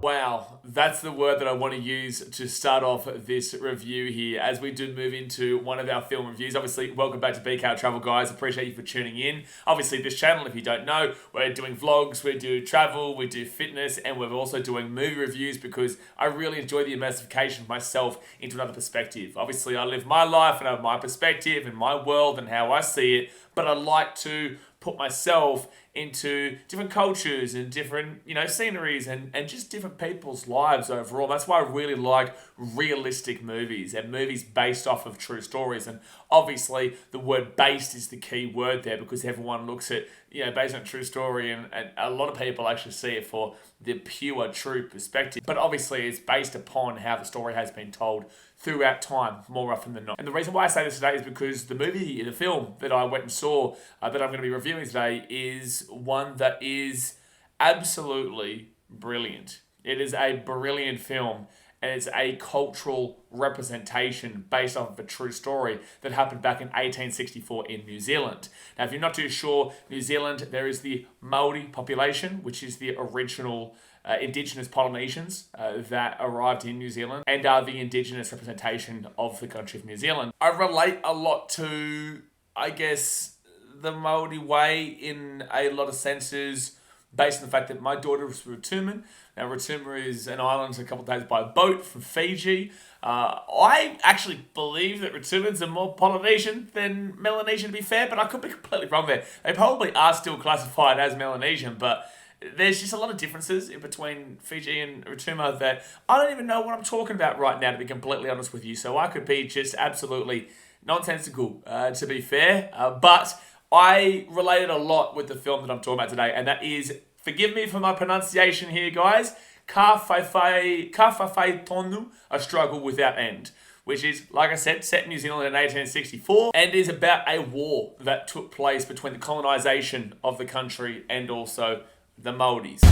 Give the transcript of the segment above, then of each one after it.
Wow, that's the word that I want to use to start off this review here as we do move into one of our film reviews. Obviously, welcome back to BK Travel, guys. Appreciate you for tuning in. Obviously, this channel, if you don't know, we're doing vlogs, we do travel, we do fitness, and we're also doing movie reviews because I really enjoy the immersification of myself into another perspective. Obviously, I live my life and I have my perspective and my world and how I see it, but I like to put myself into different cultures and different, sceneries and just different people's lives overall. That's why I really like realistic movies and movies based off of true stories. And obviously the word based is the key word there because everyone looks at, based on a true story and a lot of people actually see it for the pure true perspective. But obviously it's based upon how the story has been told throughout time, more often than not. And the reason why I say this today is because the film that I went and saw, that I'm going to be reviewing today, is one that is absolutely brilliant. It is a brilliant film, and it's a cultural representation based off of a true story that happened back in 1864 in New Zealand. Now, if you're not too sure, New Zealand, there is the Māori population, which is the original indigenous Polynesians that arrived in New Zealand and are the indigenous representation of the country of New Zealand. I relate a lot to, I guess, the Māori way in a lot of senses based on the fact that my daughter was Rotuma. Now, Rotuma is an island a couple of days by boat from Fiji. I actually believe that Rotumans are more Polynesian than Melanesian, to be fair, but I could be completely wrong there. They probably are still classified as Melanesian, but there's just a lot of differences in between Fiji and Rotuma that I don't even know what I'm talking about right now, to be completely honest with you. So I could be just absolutely nonsensical, to be fair. But I related a lot with the film that I'm talking about today, and that is, forgive me for my pronunciation here, guys, Ka Whawhai Tonu, A Struggle Without End, which is, like I said, set in New Zealand in 1864 and is about a war that took place between the colonisation of the country and also the Māoris.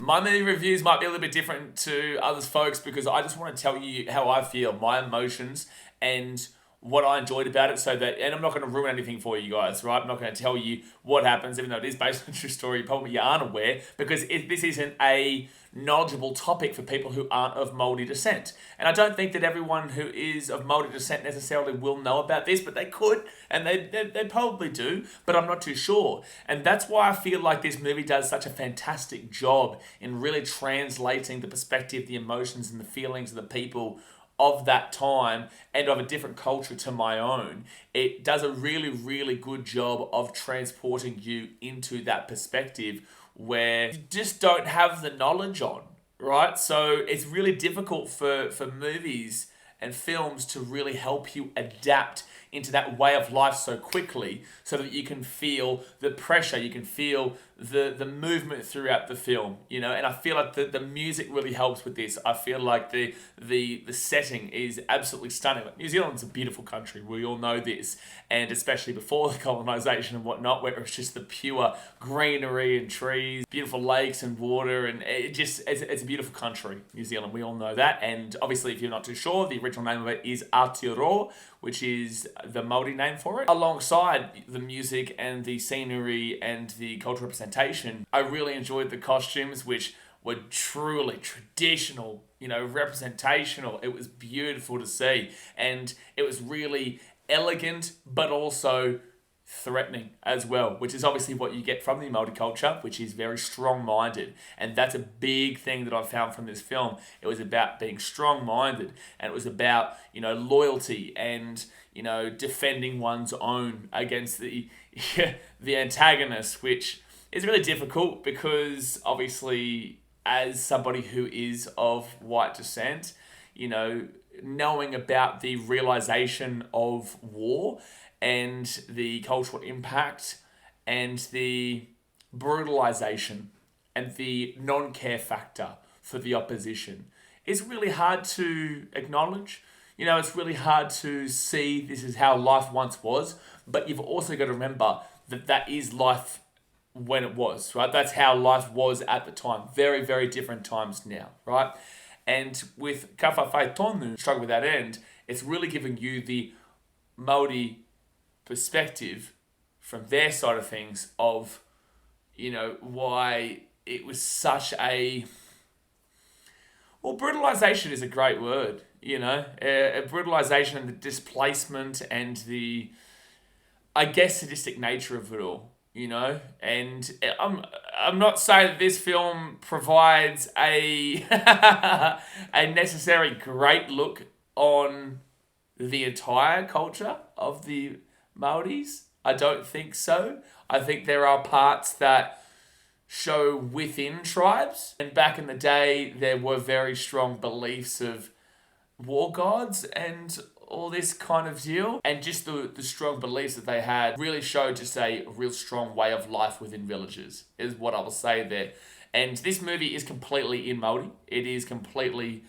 My movie reviews might be a little bit different to others folks because I just want to tell you how I feel, my emotions, and what I enjoyed about it, and I'm not going to ruin anything for you guys, right? I'm not going to tell you what happens, even though it is based on a true story, probably you aren't aware, because this isn't a knowledgeable topic for people who aren't of Māori descent. And I don't think that everyone who is of Māori descent necessarily will know about this, but they could, and they probably do, but I'm not too sure. And that's why I feel like this movie does such a fantastic job in really translating the perspective, the emotions, and the feelings of the people of that time and of a different culture to my own. It does a really, really good job of transporting you into that perspective where you just don't have the knowledge on, right? So it's really difficult for movies and films to really help you adapt into that way of life so quickly so that you can feel the pressure, you can feel the movement throughout the film, and I feel like the music really helps with this. I feel like the setting is absolutely stunning. Like, New Zealand's a beautiful country, we all know this, and especially before the colonisation and whatnot, where it's just the pure greenery and trees, beautiful lakes and water, and it's a beautiful country, New Zealand, we all know that. And obviously, if you're not too sure, the original name of it is Aotearoa, which is the Māori name for it. Alongside the music and the scenery and the cultural representation, I really enjoyed the costumes, which were truly traditional, representational. It was beautiful to see, and it was really elegant, but also threatening as well, which is obviously what you get from the Māori culture, which is very strong-minded. And that's a big thing that I found from this film. It was about being strong-minded, and it was about, loyalty and, defending one's own against the antagonist, which is really difficult because obviously as somebody who is of white descent, knowing about the realization of war and the cultural impact and the brutalization and the non-care factor for the opposition is really hard to acknowledge. It's really hard to see this is how life once was, but you've also got to remember that is life when it was, right? That's how life was at the time. Very, very different times now, right? And with Ka Whawhai Tonu, Struggle Without End, it's really giving you the Māori perspective from their side of things of, why it was such a... Well, brutalization is a great word, brutalization and the displacement and the, I guess, sadistic nature of it all, and I'm not saying that this film provides a a necessary great look on the entire culture of the Māoris. I don't think so. I think there are parts that show within tribes. And back in the day, there were very strong beliefs of war gods and all this kind of deal. And just the strong beliefs that they had really showed just a real strong way of life within villages, is what I will say there. And this movie is completely in Māori. It is completely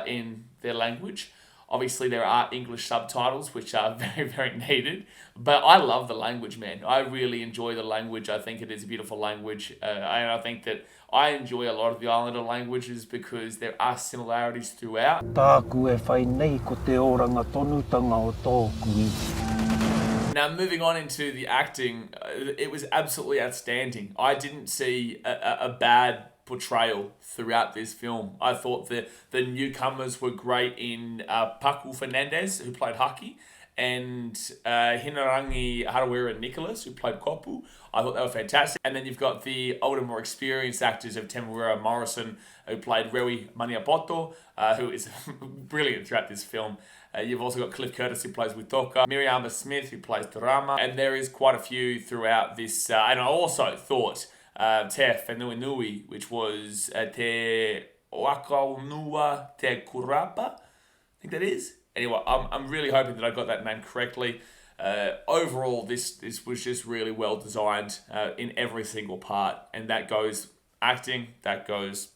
in their language. Obviously, there are English subtitles, which are very, very needed. But I love the language, man. I really enjoy the language. I think it is a beautiful language. And I think that I enjoy a lot of the Islander languages because there are similarities throughout. Tāku e whai nei ko te oranga tonutanga o tōku. Now, moving on into the acting, it was absolutely outstanding. I didn't see a bad portrayal throughout this film. I thought the newcomers were great in Paku Fernandez, who played Haki, and Hinarangi Harawira Nicholas, who played Kopu. I thought they were fantastic. And then you've got the older, more experienced actors of Temurua Morrison, who played Rewi Maniapoto, who is brilliant throughout this film. You've also got Cliff Curtis, who plays Witoka, Miriam Smith, who plays Drama, and there is quite a few throughout this. And I also thought Te Whenui Nui, which was Te Ōrākau Nua Te Kurapa, I think that is. Anyway, I'm really hoping that I got that name correctly. Overall, this was just really well designed in every single part, and that goes acting, that goes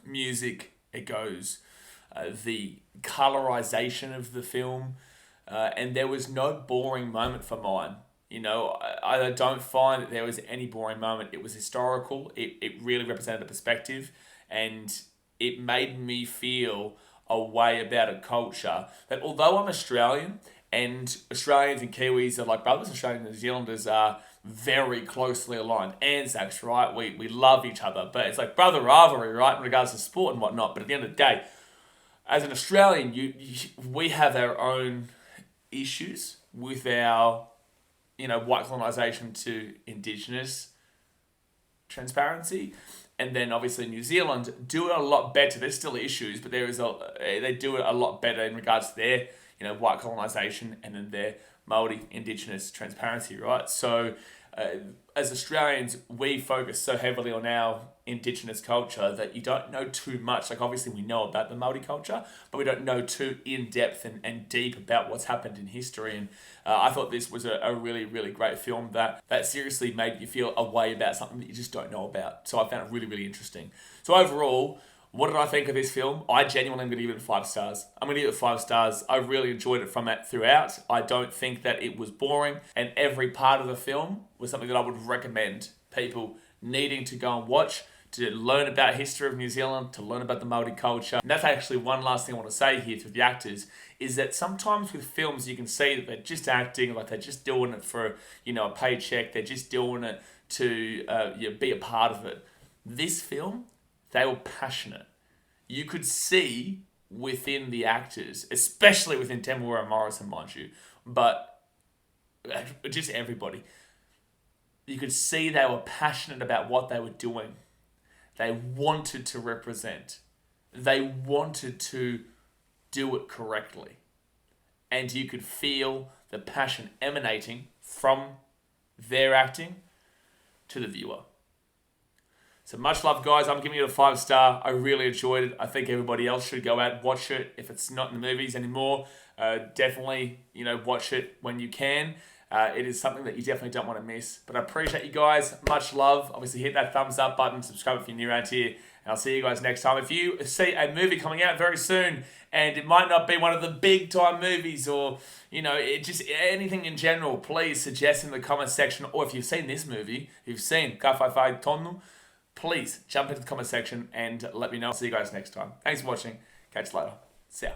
music, it goes the colorization of the film, and there was no boring moment for mine. I don't find that there was any boring moment. It was historical. It really represented a perspective, and it made me feel a way about a culture that, although I'm Australian, and Australians and Kiwis are like brothers, Australians and New Zealanders are very closely aligned. Anzacs, right? We love each other, but it's like brother rivalry, right, in regards to sport and whatnot. But at the end of the day, as an Australian, we have our own issues with our, white colonisation to Indigenous transparency. And then obviously New Zealand do it a lot better. There's still issues, but they do it a lot better in regards to their, white colonisation and then their Māori Indigenous transparency, right? So as Australians, we focus so heavily on our Indigenous culture that you don't know too much. Like, obviously we know about the Māori culture, but we don't know too in-depth and deep about what's happened in history. And I thought this was a really, really great film that seriously made you feel a way about something that you just don't know about. So I found it really, really interesting. So overall, what did I think of this film? I genuinely am going to give it 5 stars. I'm going to give it 5 stars. I really enjoyed it from that throughout. I don't think that it was boring, and every part of the film was something that I would recommend people needing to go and watch, to learn about history of New Zealand, to learn about the Māori culture. And that's actually one last thing I want to say here through the actors, is that sometimes with films you can see that they're just acting, like they're just doing it for, a paycheck, they're just doing it to be a part of it. This film, they were passionate. You could see within the actors, especially within Temurua Morrison, mind you, but just everybody, you could see they were passionate about what they were doing. They wanted to represent. They wanted to do it correctly. And you could feel the passion emanating from their acting to the viewer. So much love, guys. I'm giving it a 5 star. I really enjoyed it. I think everybody else should go out and watch it. If it's not in the movies anymore, definitely, watch it when you can. It is something that you definitely don't want to miss. But I appreciate you guys. Much love. Obviously, hit that thumbs up button. Subscribe if you're new around here. And I'll see you guys next time. If you see a movie coming out very soon, and it might not be one of the big time movies, or, just anything in general, please suggest in the comment section. Or if you've seen this movie, if you've seen Ka Whawhai Tonu, please jump into the comment section and let me know. I'll see you guys next time. Thanks for watching. Catch you later. See ya.